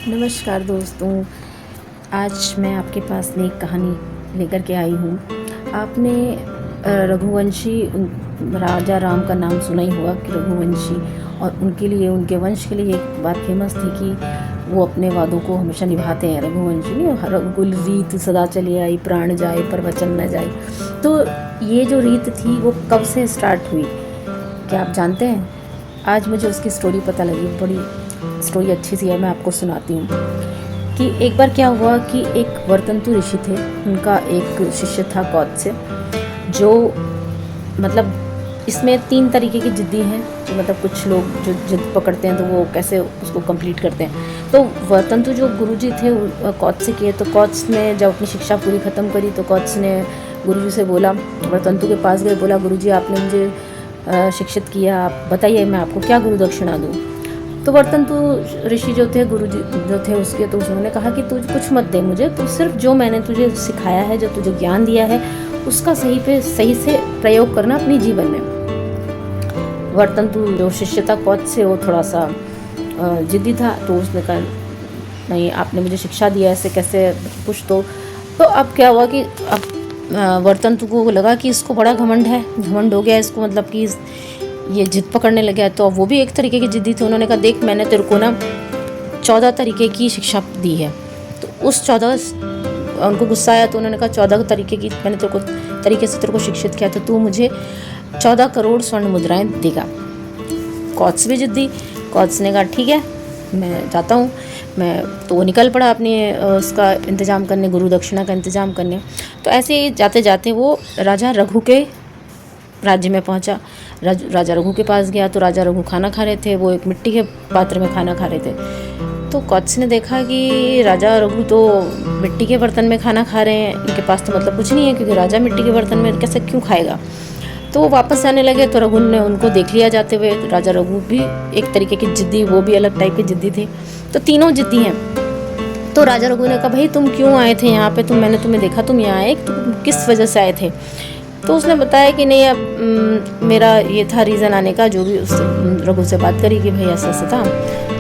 नमस्कार दोस्तों, आज मैं आपके पास में एक कहानी लेकर के आई हूँ। आपने रघुवंशी राजा राम का नाम सुना ही होगा कि रघुवंशी, और उनके लिए, उनके वंश के लिए एक बात फेमस थी कि वो अपने वादों को हमेशा निभाते हैं। रघुवंशी नहीं, रघुकुल रीत सदा चली आई, प्राण जाए पर वचन न जाए। तो ये जो रीत थी वो कब से स्टार्ट हुई, क्या आप जानते हैं? आज मुझे उसकी स्टोरी पता लगी। बड़ी स्टोरी अच्छी सी है, मैं आपको सुनाती हूँ। कि एक बार क्या हुआ कि एक वर्तंतु ऋषि थे, उनका एक शिष्य था कौत्स्य, जो मतलब इसमें 3 तरीके की जिद्दी हैं। जो मतलब कुछ लोग जो जिद पकड़ते हैं तो वो कैसे उसको कंप्लीट करते हैं। तो वर्तंतु जो गुरुजी थे कौत्स्य के, तो कौत्स्य ने जब अपनी शिक्षा पूरी ख़त्म करी तो कौत्स्य ने गुरुजी से बोला, वर्तंतु के पास गए, बोला गुरुजी आपने मुझे शिक्षित किया, आप बताइए मैं आपको क्या गुरु दक्षिणा दूँ। तो वर्तंतु ऋषि जो थे, गुरुजी जो थे उसके, तो उन्होंने कहा कि तू कुछ मत दे मुझे, तू सिर्फ जो मैंने तुझे सिखाया है, जो तुझे ज्ञान दिया है, उसका सही से प्रयोग करना अपने जीवन में। वर्तंतु जो शिष्य था कौत्स्य, वो थोड़ा सा जिद्दी था, तो उसने कहा नहीं, आपने मुझे शिक्षा दिया, ऐसे कैसे कुछ। तो अब क्या हुआ कि अब वर्तंतु को लगा कि इसको बड़ा घमंड हो गया इसको, मतलब कि ये जिद पकड़ने लगा। तो वो भी एक तरीके की जिद्दी थी। उन्होंने कहा देख, मैंने तेरे को ना 14 तरीके की शिक्षा दी है। तो उस 14, उनको गुस्सा आया तो उन्होंने कहा 14 तरीके की मैंने तरीके से तेरे को शिक्षित किया, तो तू मुझे 14 करोड़ स्वर्ण मुद्राएं देगा। कौत्स्य भी जिद्दी। कौत्स्य ने कहा ठीक है, मैं जाता हूँ। तो वो निकल पड़ा अपने उसका इंतज़ाम करने, गुरु दक्षिणा का इंतज़ाम करने। तो ऐसे ही जाते जाते वो राजा रघु के राज्य में पहुंचा। राजा रघु के पास गया तो राजा रघु खाना खा रहे थे, वो एक मिट्टी के पात्र में खाना खा रहे थे। तो कौत्स्य ने देखा कि राजा रघु तो मिट्टी के बर्तन में खाना खा रहे हैं, इनके पास तो मतलब कुछ नहीं है, क्योंकि राजा मिट्टी के बर्तन में कैसे क्यों खाएगा। तो वो वापस आने लगे तो रघु ने उनको देख लिया जाते हुए। राजा रघु भी एक तरीके की जिद्दी, वो भी अलग टाइप की जिद्दी थे, तो तीनों जिद्दी हैं। तो राजा रघु ने कहा भाई तुम क्यों आए थे यहाँ पे, मैंने तुम्हें देखा तुम यहाँ आए, तुम किस वजह से आए थे। तो उसने बताया कि नहीं, अब मेरा ये था रीज़न आने का, जो भी उस रघु से बात करी कि भाई ऐसा ऐसा था,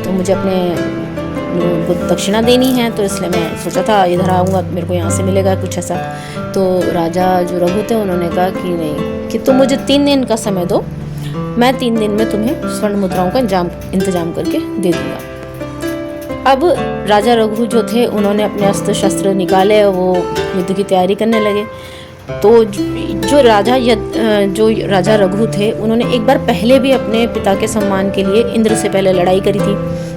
तो मुझे अपने दक्षिणा देनी है, तो इसलिए मैं सोचा था इधर आऊँगा, मेरे को यहाँ से मिलेगा कुछ ऐसा। तो राजा जो रघु थे उन्होंने कहा कि नहीं, कि तुम मुझे 3 दिन का समय दो, मैं 3 दिन में तुम्हें स्वर्ण मुद्राओं का इंतजाम करके दे दूँगा। अब राजा रघु जो थे उन्होंने अपने अस्त्र शस्त्र निकाले, वो युद्ध की तैयारी करने लगे। तो जो राजा रघु थे उन्होंने एक बार पहले भी अपने पिता के सम्मान के लिए इंद्र से पहले लड़ाई करी थी,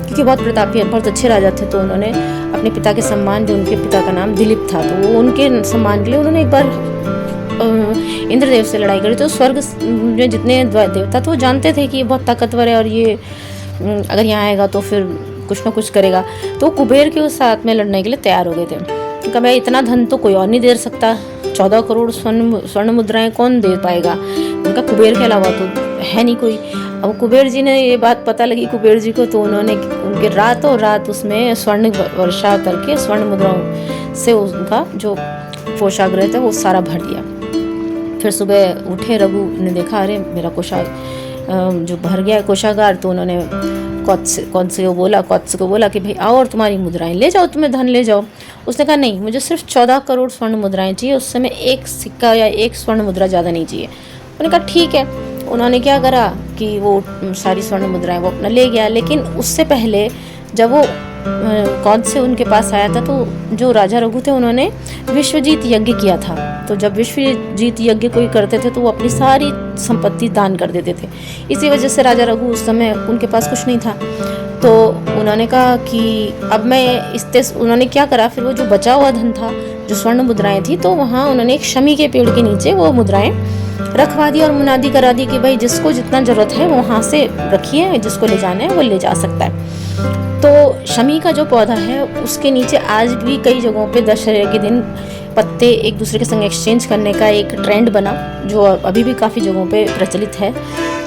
क्योंकि बहुत प्रतापी, बहुत अच्छे राजा थे। तो उन्होंने अपने पिता के सम्मान, जो उनके पिता का नाम दिलीप था, तो वो उनके सम्मान के लिए उन्होंने एक बार इंद्रदेव से लड़ाई करी। तो स्वर्ग में जितने देवता थे वो जानते थे कि ये बहुत ताकतवर है और ये अगर यहाँ आएगा तो फिर कुछ ना कुछ करेगा। तो कुबेर के उस साथ में लड़ने के लिए तैयार हो गए थे। उनका भाई इतना धन तो कोई और नहीं दे सकता, 14 करोड़ स्वर्ण मुद्राएं कौन दे पाएगा, उनका कुबेर के अलावा तो है नहीं कोई। अब कुबेर जी ने ये बात पता लगी कुबेर जी को, तो उन्होंने उनके रातों रात उसमें स्वर्ण वर्षा करके स्वर्ण मुद्राओं से उनका जो कोषागार था वो सारा भर दिया। फिर सुबह उठे रघु ने देखा, अरे मेरा जो भर गया कोषागार। तो उन्होंने कौत्स्य को बोला कि भाई आओ और तुम्हारी मुद्राएं ले जाओ, तुम्हें धन ले जाओ। उसने कहा नहीं, मुझे सिर्फ 14 करोड़ स्वर्ण मुद्राएं चाहिए, उस समय एक सिक्का या एक स्वर्ण मुद्रा ज़्यादा नहीं चाहिए। उन्होंने कहा ठीक है। उन्होंने क्या करा कि वो सारी स्वर्ण मुद्राएं वो अपना ले गया। लेकिन उससे पहले जब वो कौत्स्य उनके पास आया था, तो जो राजा रघु थे उन्होंने विश्वजीत यज्ञ किया था। तो जब विश्वजीत यज्ञ कोई करते थे तो वो अपनी सारी संपत्ति दान कर देते थे। इसी वजह से राजा रघु उस समय उनके पास कुछ नहीं था। तो उन्होंने कहा कि अब मैं उन्होंने क्या करा, फिर वो जो बचा हुआ धन था, जो स्वर्ण मुद्राएं थी, तो वहाँ उन्होंने एक शमी के पेड़ के नीचे वो मुद्राएं रखवा दी और मुनादी करा दी कि भाई जिसको जितना ज़रूरत है वो वहाँ से रखिए, जिसको ले जाना है वो ले जा सकता है। तो शमी का जो पौधा है उसके नीचे आज भी कई जगहों पे दशहरे के दिन पत्ते एक दूसरे के संग एक्सचेंज करने का एक ट्रेंड बना, जो अभी भी काफ़ी जगहों पे प्रचलित है।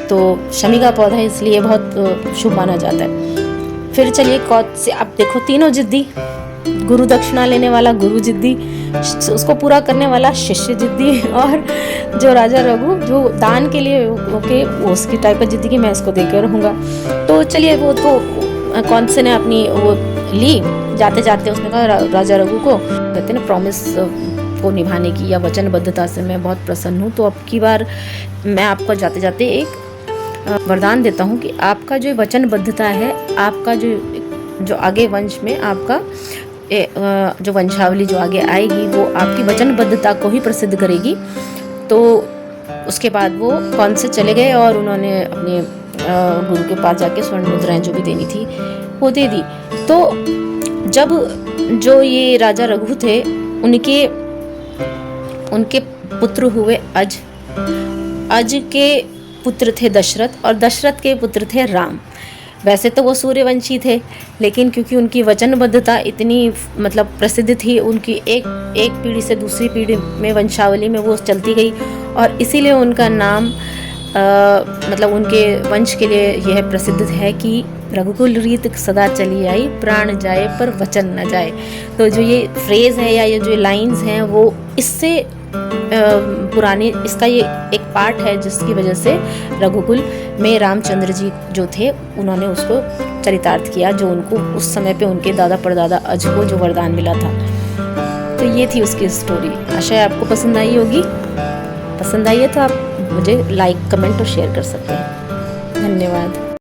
तो शमी का पौधा इसलिए बहुत शुभ माना जाता है। फिर चलिए कौत्स्य, अब देखो तीनों जिद्दी, गुरु दक्षिणा लेने वाला गुरु जिद्दी, उसको पूरा करने वाला शिष्य जिद्दी, और जो राजा रघु जो दान के लिए ओके उसकी टाइप का जिद्दी की मैं इसको देकर रहूँगा। तो चलिए वो तो कौत्स्य ने अपनी वो ली। जाते जाते उसने कहा राजा रघु को, कहते ना प्रॉमिस को निभाने की या वचनबद्धता से मैं बहुत प्रसन्न हूँ, तो अब की बार मैं आपको जाते जाते एक वरदान देता हूँ कि आपका जो वचनबद्धता है, आपका जो आगे वंश में आपका जो वंशावली जो आगे आएगी वो आपकी वचनबद्धता को ही प्रसिद्ध करेगी। तो उसके बाद वो कौन से चले गए और उन्होंने अपने गुरु के पास जाके स्वर्ण मुद्राएं जो भी देनी थी वो दे दी। तो जब जो ये राजा रघु थे उनके पुत्र हुए अज के पुत्र थे दशरथ और दशरथ के पुत्र थे राम। वैसे तो वो सूर्यवंशी थे, लेकिन क्योंकि उनकी वचनबद्धता इतनी मतलब प्रसिद्ध थी, उनकी एक पीढ़ी से दूसरी पीढ़ी में वंशावली में वो चलती गई और इसीलिए उनका नाम मतलब उनके वंश के लिए यह प्रसिद्ध है कि रघुकुल रीत सदा चली आई, प्राण जाए पर वचन न जाए। तो जो ये फ्रेज़ है या ये जो लाइंस हैं वो इससे पुरानी, इसका ये एक पार्ट है जिसकी वजह से रघुकुल में रामचंद्र जी जो थे उन्होंने उसको चरितार्थ किया, जो उनको उस समय पे उनके दादा परदादा अज को जो वरदान मिला था। तो ये थी उसकी स्टोरी। आशा है आपको पसंद आई होगी। पसंद आई है तो आप मुझे लाइक, कमेंट और शेयर कर सकते हैं। धन्यवाद।